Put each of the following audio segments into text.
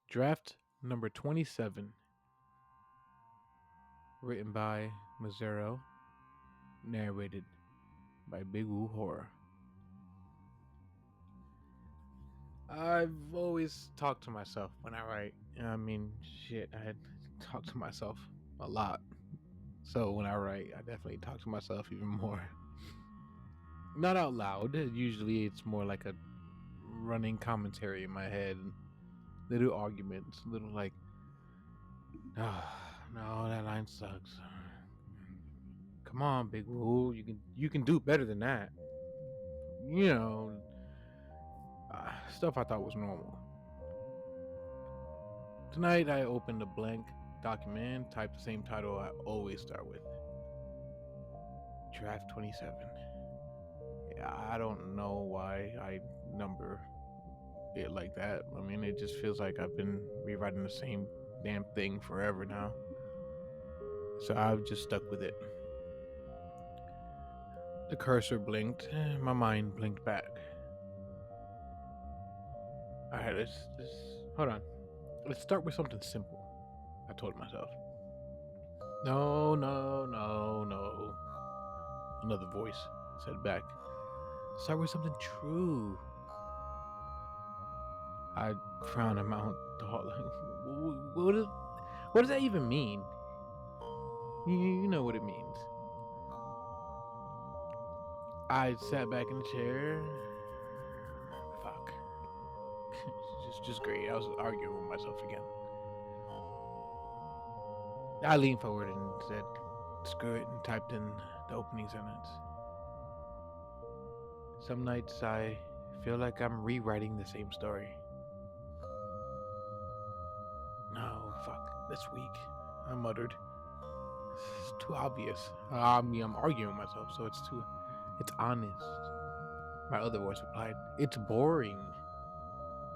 Draft number 27, written by Mazero, narrated by BigWooHorror. I've always talked to myself when I write. I mean, shit, I had talked to myself a lot. So when I write, I definitely talk to myself even more. Not out loud. Usually it's more like a running commentary in my head. Little arguments, little like, oh, no, that line sucks. Come on, Big Woo, you can do better than that. You know, stuff I thought was normal. Tonight I opened a blank document, typed the same title I always start with. Draft 27. Yeah, I don't know why I number it like that. I mean, it just feels like I've been rewriting the same damn thing forever now. So I've just stuck with it. The cursor blinked, my mind blinked back. Alright, let's hold on. Let's start with something simple, I told myself. No, no, no, no. Another voice said back. Start with something true. I frowned and mount thought like, what does that even mean? You know what it means. I sat back in the chair. Fuck. just great. I was arguing with myself again. I leaned forward and said, screw it, and typed in the opening sentence. Some nights I feel like I'm rewriting the same story. No, fuck, that's weak, I muttered. It's too obvious. I'm arguing with myself, so it's honest. My other voice replied, it's boring.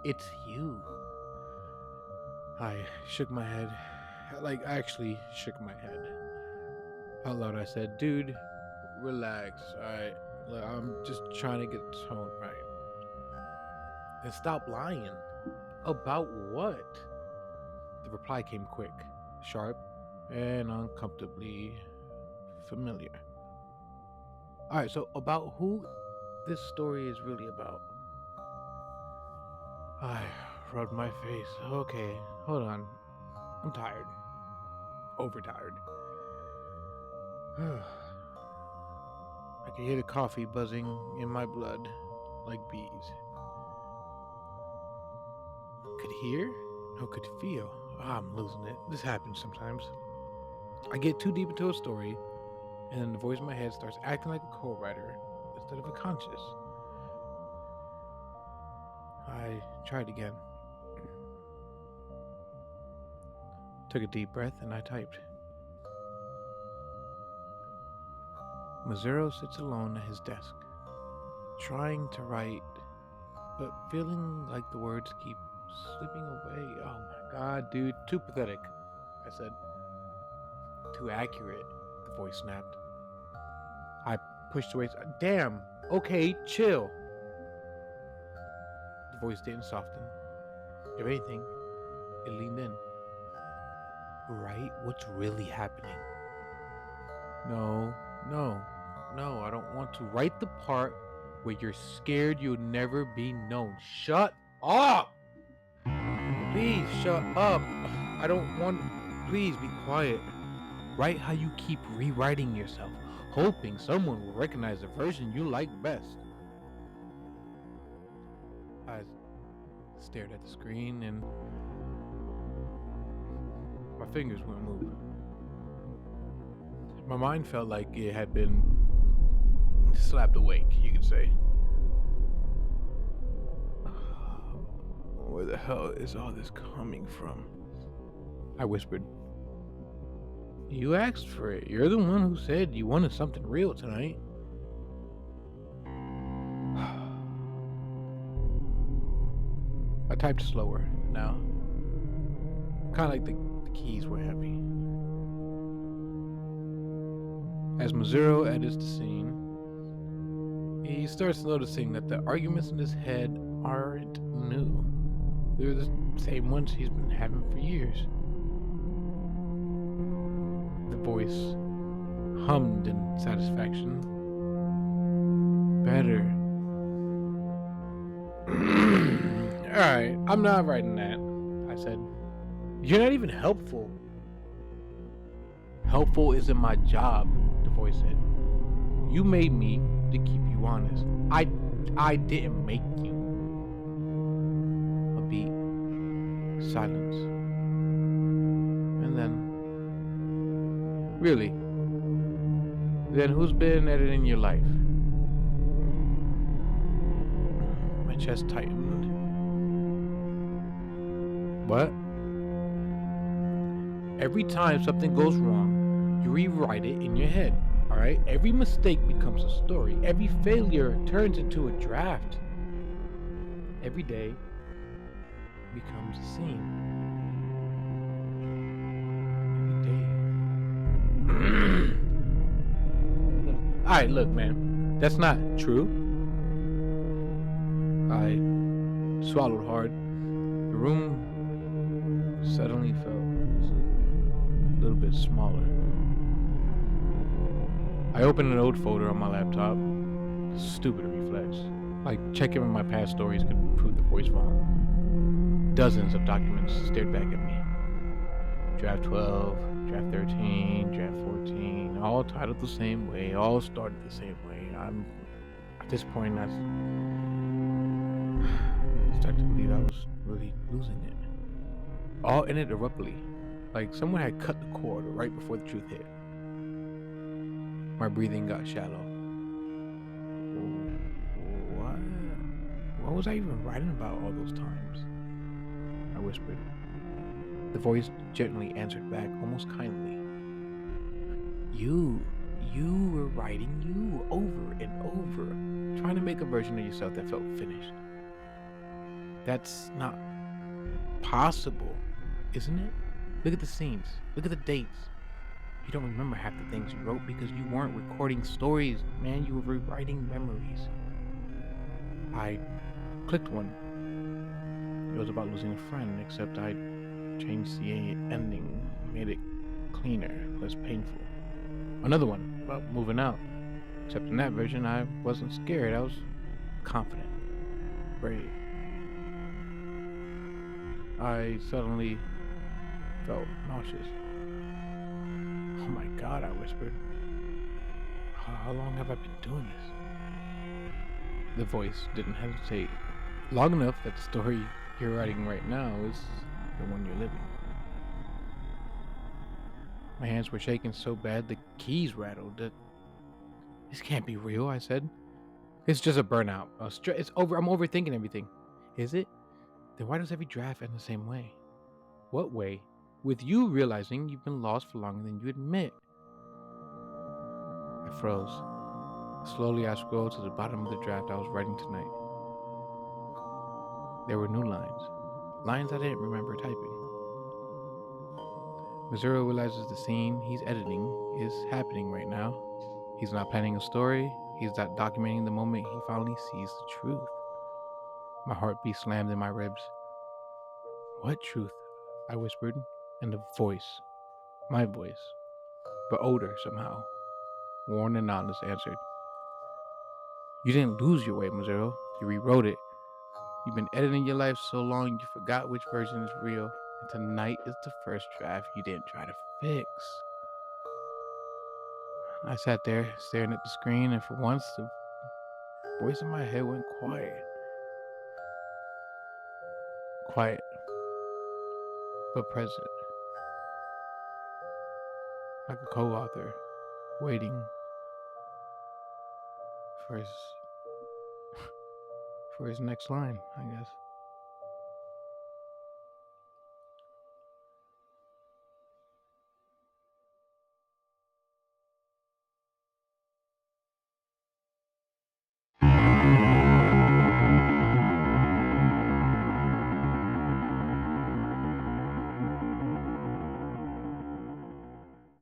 It's you. I shook my head. Like, I actually shook my head. Out loud, I said, dude, relax, alright? Look, I'm just trying to get the tone right. And stop lying. About what? The reply came quick, sharp, and uncomfortably familiar. Alright, so about who this story is really about. I rubbed my face. Okay, hold on. I'm tired. Overtired. I could hear the coffee buzzing in my blood like bees. Could hear? No, could feel. I'm losing it. This happens sometimes. I get too deep into a story, and then the voice in my head starts acting like a co-writer instead of a conscious. I tried again. Took a deep breath and I typed. Mazero sits alone at his desk, trying to write, but feeling like the words keep slipping away. Oh my god, dude, too pathetic, I said. Too accurate, the voice snapped. I pushed away. Damn, okay, chill. The voice didn't soften. If anything, it leaned in. Write what's really happening. No, I don't want to. Write the part where you're scared you'll never be known. Shut up! Please, shut up. I don't want. Please be quiet. Write how you keep rewriting yourself, hoping someone will recognize the version you like best. I stared at the screen and my fingers wouldn't move. My mind felt like it had been slapped awake, you could say. Where the hell is all this coming from? I whispered. You asked for it. You're the one who said you wanted something real tonight. I typed slower now. Kind of like the keys were heavy. As Mazero edits the scene, he starts noticing that the arguments in his head aren't new. They're the same ones he's been having for years. The voice hummed in satisfaction. Better. Alright, I'm not writing that, I said. You're not even helpful. Helpful isn't my job, the voice said. You made me to keep you honest. I didn't make you. A beat. Silence. And then, really? Then who's been editing your life? My chest tightened. What? Every time something goes wrong, you rewrite it in your head. Alright? Every mistake becomes a story. Every failure turns into a draft. Every day becomes a scene. Every day. Alright, look, man. That's not true. I swallowed hard. The room suddenly felt a little bit smaller. I opened an old folder on my laptop. Stupid reflex. Like checking my past stories could prove the voice wrong. Dozens of documents stared back at me. Draft 12, Draft 13, Draft 14, all titled the same way, all started the same way. I'm at this point I started to believe I was really losing it. All ended abruptly, like someone had cut the cord right before the truth hit. My breathing got shallow. What was I even writing about all those times? I whispered. The voice gently answered back, almost kindly. You were writing you over and over, trying to make a version of yourself that felt finished. That's not possible, isn't it? Look at the scenes. Look at the dates. You don't remember half the things you wrote because you weren't recording stories, man. You were rewriting memories. I clicked one. It was about losing a friend, except I changed the ending, made it cleaner, less painful. Another one about moving out. Except in that version, I wasn't scared. I was confident, brave. I suddenly felt nauseous. Oh my God, I whispered. How long have I been doing this? The voice didn't hesitate. Long enough that the story you're writing right now is the one you're living. My hands were shaking so bad the keys rattled. This can't be real, I said. It's just a burnout. It's over. I'm overthinking everything. Is it? Then why does every draft end the same way? What way? With you realizing you've been lost for longer than you admit. I froze. Slowly I scrolled to the bottom of the draft I was writing tonight. There were new lines. Lines I didn't remember typing. Mazero realizes the scene he's editing is happening right now. He's not planning a story. He's not documenting the moment he finally sees the truth. My heartbeat slammed in my ribs. What truth? I whispered, and the voice, my voice, but older somehow, worn and honest, answered. You didn't lose your way, Mazero. You rewrote it. You've been editing your life so long you forgot which version is real, and tonight is the first draft you didn't try to fix. I sat there, staring at the screen, and for once, the voice in my head went quiet. Quiet, but present. Like a co-author, waiting for his next line, I guess.